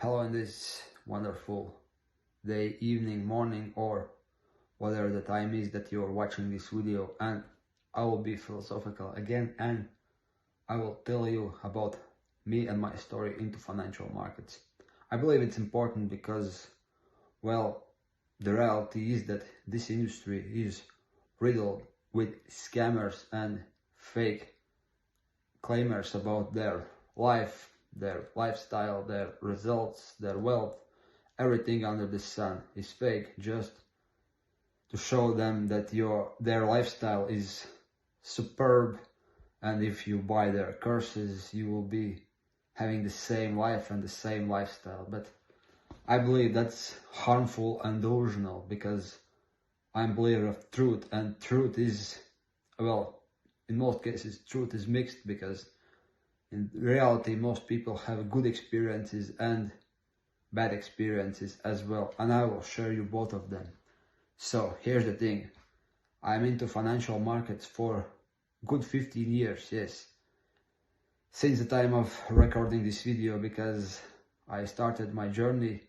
Hello in this wonderful day, evening, morning, or whatever the time is that you're watching this video, and I will be philosophical again, and I will tell you about me and my story into financial markets. I believe it's important because, well, the reality is that this industry is riddled with scammers and fake claimers about their life, their lifestyle, their results, their wealth. Everything under the sun is fake, just to show them that their lifestyle is superb, and if you buy their courses you will be having the same life and the same lifestyle. But I believe that's harmful and delusional, because I'm a believer of truth, and truth is, well, in most cases truth is mixed, because in reality most people have good experiences and bad experiences as well, and I will share you both of them. So here's the thing, I'm into financial markets for good 15 years, yes, since the time of recording this video, because I started my journey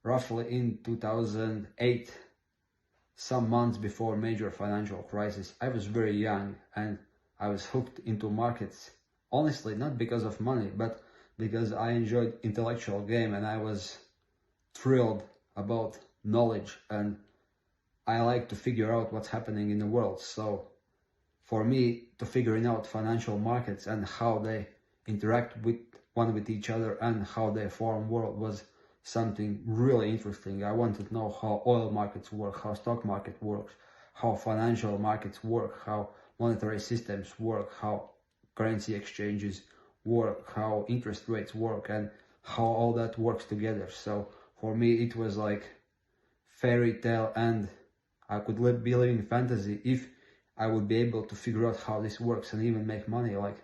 roughly in 2008, some months before major financial crisis. I was very young and I was hooked into markets, honestly not because of money, but because I enjoyed intellectual game and I was thrilled about knowledge, and I like to figure out what's happening in the world. So for me, to figuring out financial markets and how they interact with each other and how they form world was something really interesting. I wanted to know how oil markets work, how stock market works, how financial markets work, how monetary systems work, how currency exchanges work, how interest rates work, and how all that works together. So for me it was like fairy tale, and I could be living fantasy if I would be able to figure out how this works and even make money. Like,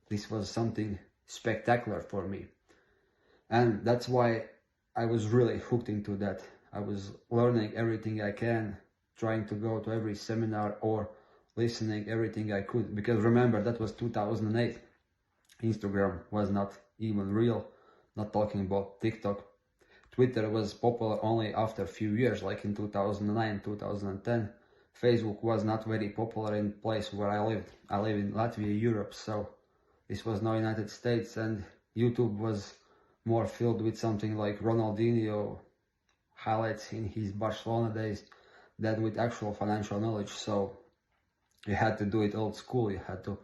this was something spectacular for me, and that's why I was really hooked into that. I was learning everything I can, trying to go to every seminar or listening everything I could, because remember, that was 2008. Instagram was not even real, not talking about TikTok. Twitter was popular only after a few years, like in 2009, 2010. Facebook was not very popular in the place where I lived. I live in Latvia, Europe, so this was not United States, and YouTube was more filled with something like Ronaldinho highlights in his Barcelona days than with actual financial knowledge. So you had to do it old school. You had to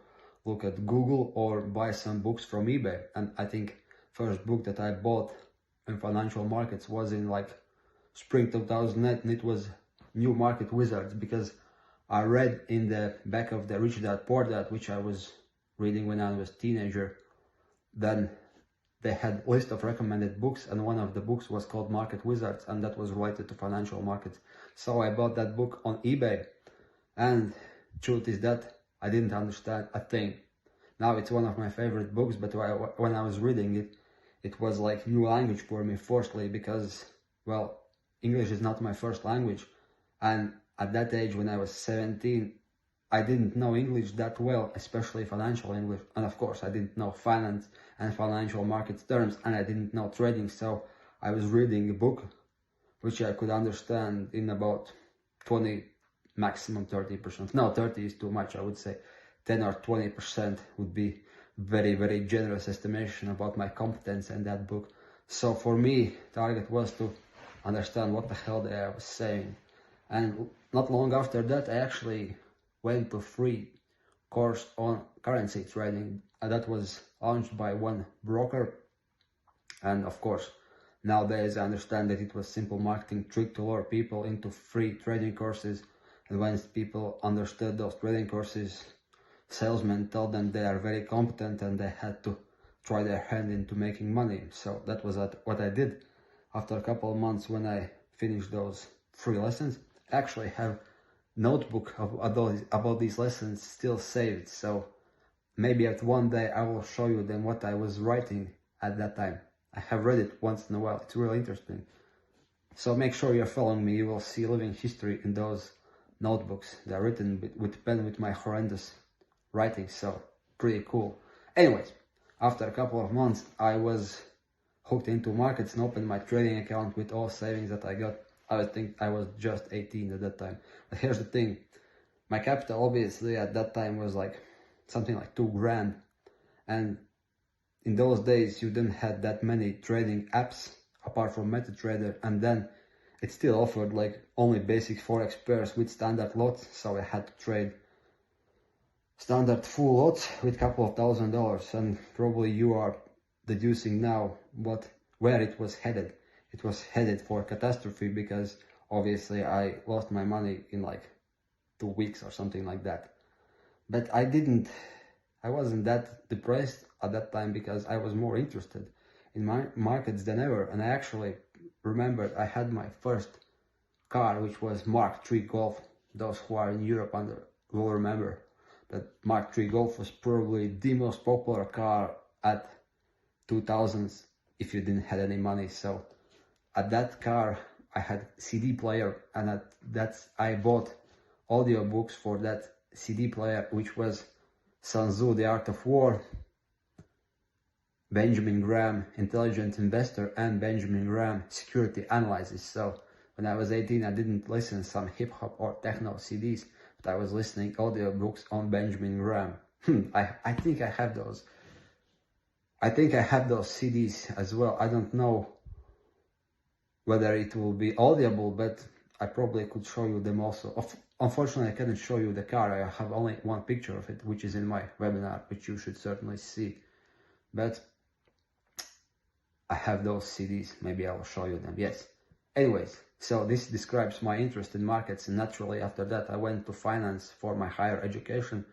look at Google or buy some books from eBay. And I think first book that I bought in financial markets was in like spring 2008, and it was New Market Wizards, because I read in the back of the Rich Dad Poor Dad, which I was reading when I was a teenager. Then they had a list of recommended books, and one of the books was called Market Wizards, and that was related to financial markets. So I bought that book on eBay, and truth is that I didn't understand a thing. Now it's one of my favorite books, but when I was reading it, it was like new language for me, firstly because, well, English is not my first language, and at that age when I was 17, I didn't know English that well, especially financial English, and of course I didn't know finance and financial markets terms, and I didn't know trading. So I was reading a book which I could understand in about 20, maximum 30%. No, 30 is too much, I would say 10 or 20% would be very, very generous estimation about my competence in that book. So for me, target was to understand what the hell they were saying. And not long after that, I actually went to free course on currency trading, and that was launched by one broker. And of course, nowadays I understand that it was simple marketing trick to lure people into free trading courses, and once people understood those trading courses, salesmen told them they are very competent and they had to try their hand into making money. So that was what I did. After a couple of months, when I finished those free lessons, I actually have notebook about these lessons still saved, so maybe at one day I will show you then what I was writing at that time. I have read it once in a while, it's really interesting. So make sure you're following me, you will see living history in those notebooks. They're written with pen with my horrendous writing, so pretty cool. Anyways, after a couple of months I was hooked into markets and opened my trading account with all savings that I got. I think I was just 18 at that time. But here's the thing, my capital obviously at that time was like something like 2 grand. And in those days you didn't have that many trading apps apart from MetaTrader, and then it still offered like only basic forex pairs with standard lots, so I had to trade standard full lots with a couple of $1,000, and probably you are deducing now where it was headed. It was headed for catastrophe, because obviously I lost my money in like 2 weeks or something like that. But I wasn't that depressed at that time, because I was more interested in my markets than ever. And I actually remembered I had my first car, which was Mark III Golf. Those who are in Europe will remember that Mark III Golf was probably the most popular car at 2000s if you didn't have any money. So at that car I had CD player, and I bought audiobooks for that CD player, which was Sun Tzu, The Art of War, Benjamin Graham, Intelligent Investor, and Benjamin Graham, Security Analysis. So when I was 18, I didn't listen some hip hop or techno CDs, but I was listening audiobooks on Benjamin Graham. I think I have those. I think I have those CDs as well. I don't know whether it will be audible, but I probably could show you them also. Unfortunately, I couldn't show you the car. I have only one picture of it, which is in my webinar, which you should certainly see. But I have those CDs. Maybe I will show you them. Yes. Anyways, so this describes my interest in markets, and naturally after that I went to finance for my higher education.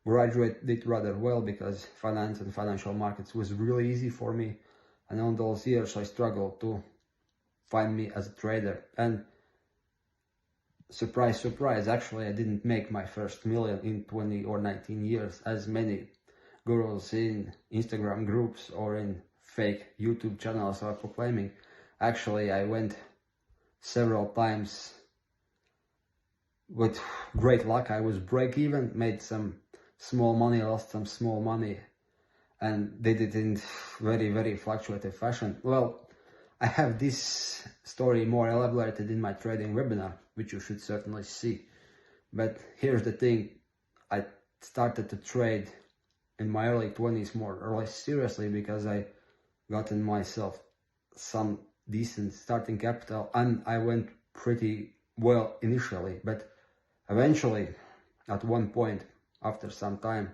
Graduated rather well, because finance and financial markets was really easy for me, and on those years I struggled to find me as a trader. And surprise, surprise, actually I didn't make my first million in 20 or 19 years, as many gurus in Instagram groups or in fake YouTube channels are proclaiming. Actually, I went several times with great luck. I was break even, made some small money, lost some small money, and did it in very fluctuative fashion. Well, I have this story more elaborated in my trading webinar, which you should certainly see. But here's the thing, I started to trade in my early 20s more or less seriously, because I got in myself some decent starting capital, and I went pretty well initially. But eventually, at one point, after some time,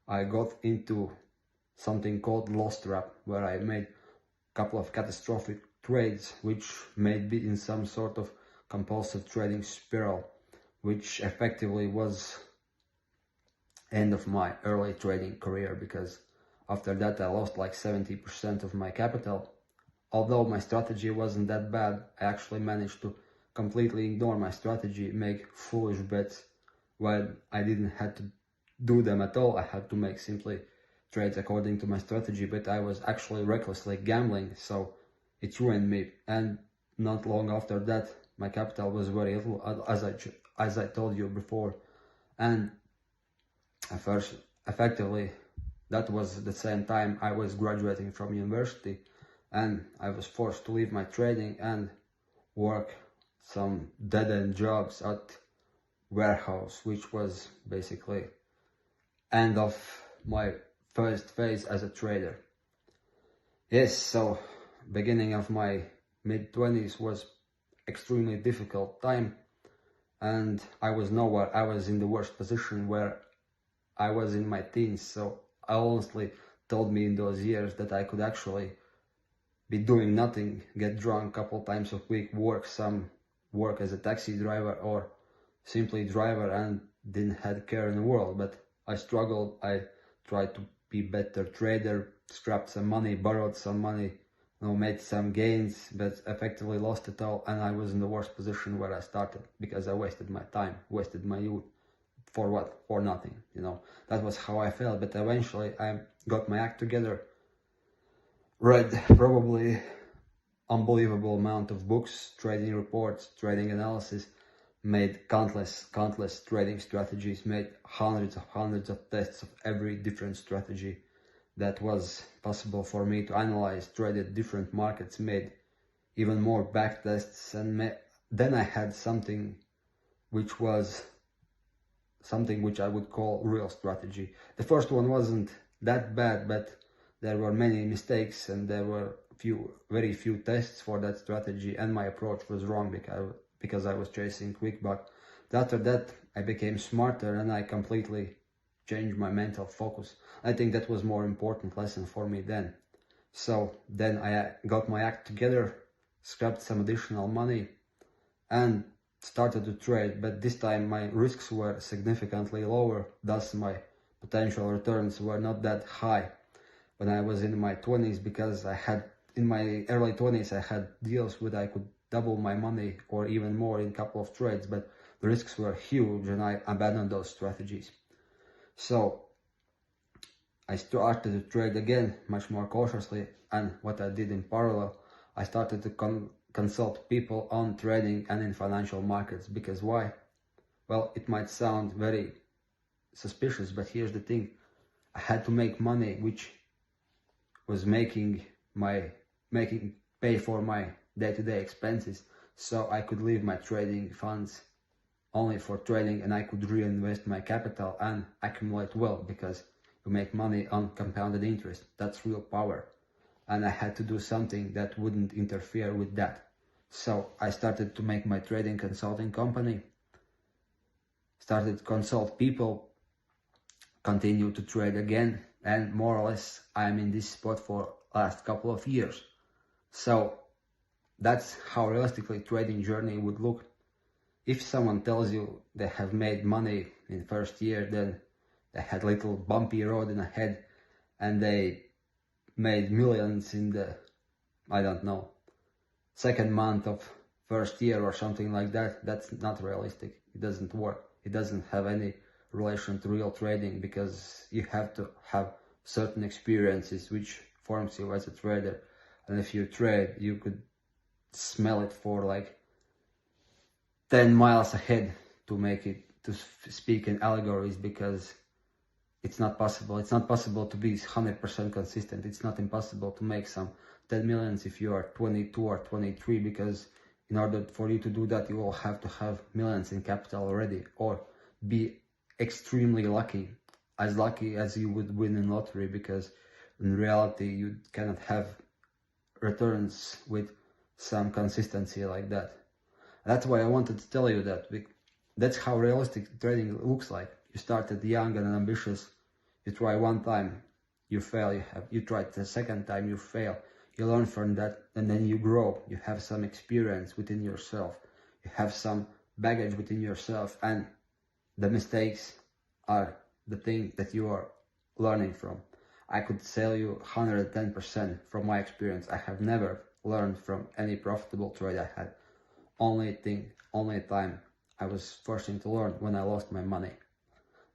I got into something called loss trap, where I made a couple of catastrophic trades, which made me in some sort of compulsive trading spiral, which effectively was end of my early trading career, because after that I lost like 70% of my capital. Although my strategy wasn't that bad, I actually managed to completely ignore my strategy, make foolish bets when I didn't have to do them at all. I had to make simply trades according to my strategy, but I was actually recklessly gambling, so it ruined me. And not long after that, my capital was very little, as I told you before. And first, effectively, that was the same time I was graduating from university, and I was forced to leave my trading and work some dead-end jobs at warehouse, which was basically end of my first phase as a trader. Yes, so beginning of my mid-20s was extremely difficult time, and I was nowhere. I was in the worst position where I was in my teens. So I honestly told me in those years that I could actually be doing nothing, get drunk a couple times a week, work as a taxi driver or simply driver, and didn't have care in the world. But I struggled. I tried to be better trader, scrapped some money, borrowed some money, made some gains, but effectively lost it all. And I was in the worst position where I started, because I wasted my time, wasted my youth. For what? For nothing, That was how I felt. But eventually I got my act together, read probably unbelievable amount of books, trading reports, trading analysis, made countless trading strategies, made hundreds of tests of every different strategy, that was possible for me to analyze, traded different markets, made even more back tests, and then I had something which I would call real strategy. The first one wasn't that bad, but there were many mistakes and there were very few tests for that strategy, and my approach was wrong because I was chasing quick buck. After that, I became smarter and I completely changed my mental focus. I think that was more important lesson for me then. So then I got my act together, scrapped some additional money and started to trade, but this time my risks were significantly lower, thus my potential returns were not that high when I was in my 20s, because in my early 20s I had deals where I could double my money or even more in a couple of trades, but the risks were huge and I abandoned those strategies. So I started to trade again much more cautiously, and what I did in parallel, I started to consult people on trading and in financial markets. Because why? Well, it might sound very suspicious, but here's the thing. I had to make money which was making pay for my day-to-day expenses, so I could leave my trading funds only for trading and I could reinvest my capital and accumulate wealth, because you make money on compounded interest. That's real power. And I had to do something that wouldn't interfere with that. So I started to make my trading consulting company, started to consult people, continue to trade again, and more or less I'm in this spot for last couple of years. So that's how realistically trading journey would look. If someone tells you they have made money in first year, then they had little bumpy road in ahead and they made millions in the, I don't know, second month of first year or something like that, that's not realistic. It doesn't work. It doesn't have any relation to real trading, because you have to have certain experiences which forms you as a trader. And if you trade, you could smell it for like 10 miles ahead to make it, to speak in allegories, because it's not possible. It's not possible to be 100% consistent. It's not impossible to make some 10 millions if you are 22 or 23, because in order for you to do that, you will have to have millions in capital already, or be extremely lucky as you would win in lottery, because in reality you cannot have returns with some consistency like that. That's why I wanted to tell you that that's how realistic trading looks like. You started young and ambitious. You try one time, you fail. You tried the second time, you fail. You learn from that, and then you grow. You have some experience within yourself. You have some baggage within yourself, and the mistakes are the thing that you are learning from. I could tell you 110% from my experience. I have never learned from any profitable trade I had. Only time I was forcing to learn when I lost my money.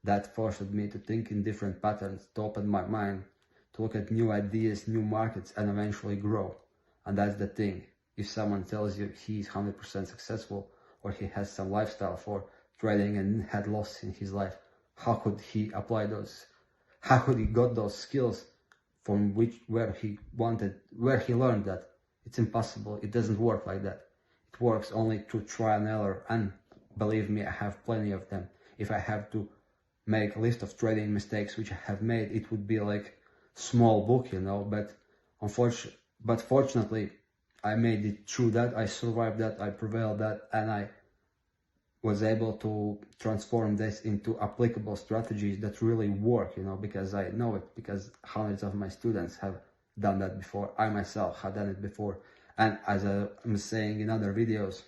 That forced me to think in different patterns, to open my mind, to look at new ideas, new markets, and eventually grow. And that's the thing. If someone tells you he's 100% successful, or he has some lifestyle for trading and had loss in his life, how could he apply those? How could he got those skills from where he learned that? It's impossible. It doesn't work like that. It works only through trial and error, and believe me, I have plenty of them. If I have to make a list of trading mistakes which I have made, it would be like small book, you know, but fortunately I made it through that. I survived that, I prevailed that, and I was able to transform this into applicable strategies that really work, you know, because I know it, because hundreds of my students have done that before. I myself have done it before. And as I'm saying in other videos,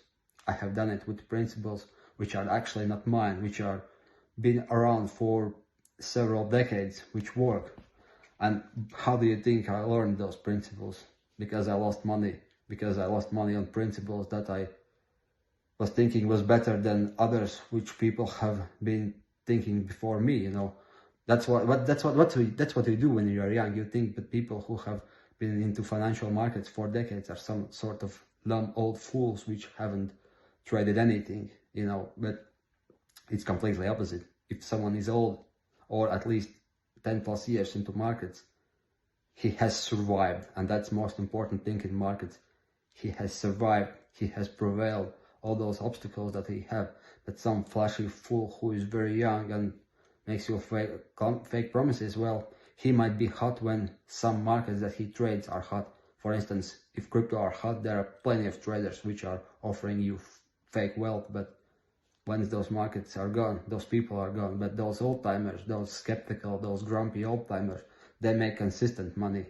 I have done it with principles which are actually not mine, which are been around for several decades, which work. And how do you think I learned those principles? Because I lost money. Because I lost money on principles that I was thinking was better than others, which people have been thinking before me, you know. That's what you do when you are young. You think that people who have been into financial markets for decades are some sort of dumb old fools which haven't traded anything, you know. But it's completely opposite. If someone is old, or at least 10 plus years into markets, he has survived, and that's the most important thing in markets. He has survived, he has prevailed all those obstacles that he have, that some flashy fool who is very young and makes you fake promises, well, he might be hot when some markets that he trades are hot. For instance, if crypto are hot, there are plenty of traders which are offering you fake wealth, but once those markets are gone, those people are gone. But those old-timers, those skeptical, those grumpy old-timers, they make consistent money.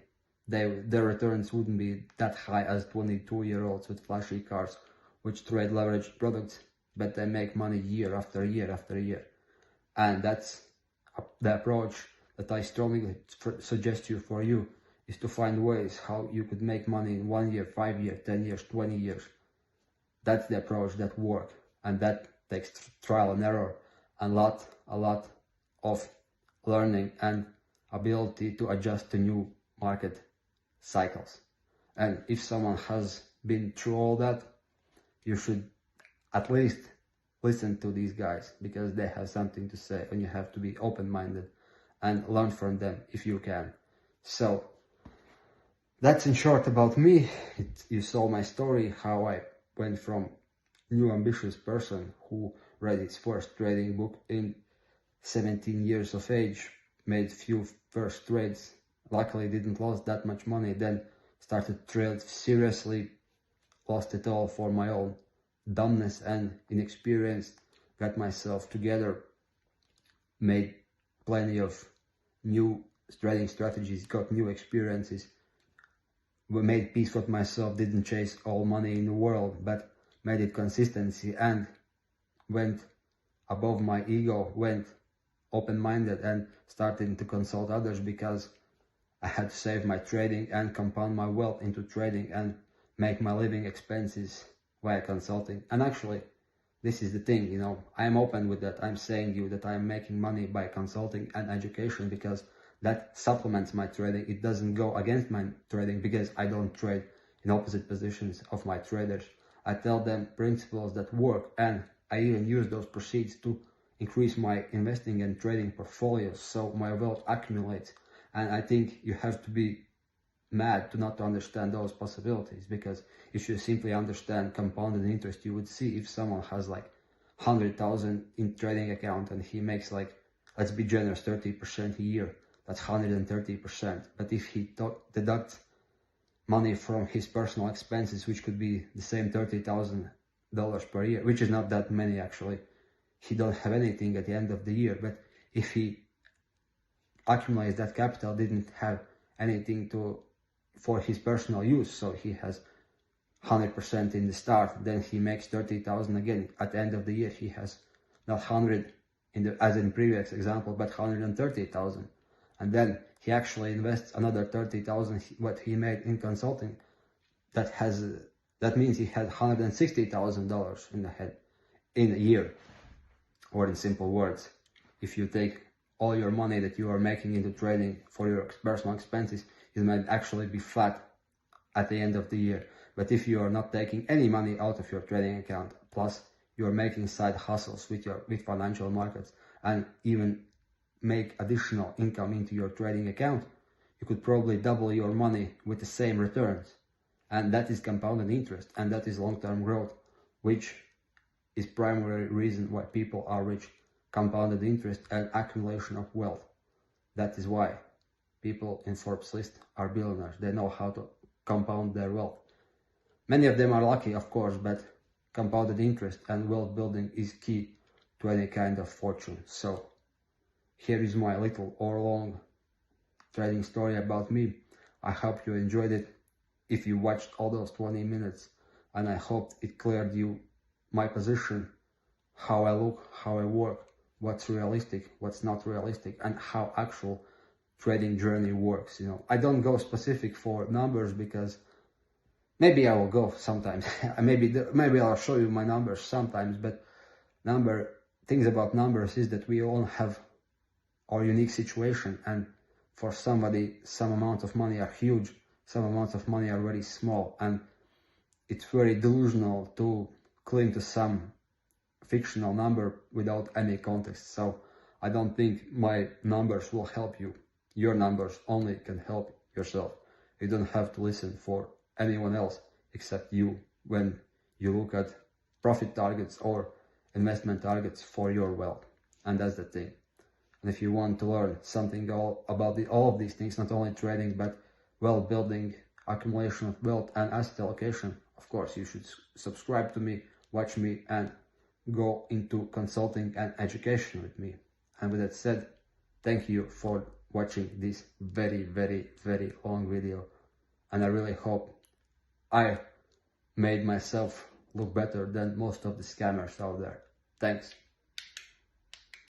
Their returns wouldn't be that high as 22-year-olds with flashy cars, which trade leveraged products, but they make money year after year after year. And that's the approach that I strongly suggest for you, is to find ways how you could make money in 1 year, 5 years, 10 years, 20 years. That's the approach that works, and that takes trial and error, and a lot of learning and ability to adjust to new market cycles. And if someone has been through all that, you should at least listen to these guys, because they have something to say, and you have to be open-minded and learn from them if you can. So that's in short about me. You saw my story, how I went from new ambitious person who read his first trading book in 17 years of age, made few first trades, luckily didn't lose that much money, then started trade seriously, lost it all for my own dumbness and inexperience, got myself together, made plenty of new trading strategies, got new experiences, made peace with myself, didn't chase all money in the world, but made it consistency, and went above my ego, went open-minded and started to consult others, because I had to save my trading and compound my wealth into trading and make my living expenses via consulting. And actually, this is the thing, you know, I'm open with that. I'm saying you that I'm making money by consulting and education, because that supplements my trading. It doesn't go against my trading, because I don't trade in opposite positions of my traders. I tell them principles that work, and I even use those proceeds to increase my investing and trading portfolios, so my wealth accumulates. And I think you have to be mad to not understand those possibilities, because if you simply understand compounded interest, you would see if someone has like 100,000 in trading account and he makes, like, let's be generous, 30% a year, that's 130%. But if he deducts money from his personal expenses, which could be the same $30,000 per year, which is not that many actually, he don't have anything at the end of the year. But if he accumulates that capital, didn't have anything for his personal use, so he has 100% in the start, then he makes 30,000 again. At the end of the year, he has not 100 as in previous example, but 130,000. And then he actually invests another 30,000 what he made in consulting. That means he had $160,000 in the head in a year. Or in simple words, if you take all your money that you are making into trading for your personal expenses, it might actually be flat at the end of the year. But if you are not taking any money out of your trading account, plus you are making side hustles with financial markets, and even make additional income into your trading account, you could probably double your money with the same returns. And that is compounded interest, and that is long-term growth, which is primary reason why people are rich. Compounded interest and accumulation of wealth. That is why people in Forbes list are billionaires. They know how to compound their wealth. Many of them are lucky, of course, but compounded interest and wealth building is key to any kind of fortune. So here is my little or long trading story about me. I hope you enjoyed it. If you watched all those 20 minutes, and I hope it cleared you my position, how I look, how I work, what's realistic, what's not realistic, and how actual trading journey works. You know, I don't go specific for numbers, because maybe I will go sometimes. maybe I'll show you my numbers sometimes, but things about numbers is that we all have our unique situation, and for somebody, some amounts of money are huge, some amounts of money are very small, and it's very delusional to cling to some fictional number without any context. So I don't think my numbers will help you. Your numbers only can help yourself. You don't have to listen for anyone else except you when you look at profit targets or investment targets for your wealth. And that's the thing. And if you want to learn something about all of these things, not only trading, but wealth building, accumulation of wealth, and asset allocation, of course, you should subscribe to me, watch me, and go into consulting and education with me. And with that said, thank you for watching this very, very, very long video. And I really hope I made myself look better than most of the scammers out there. Thanks.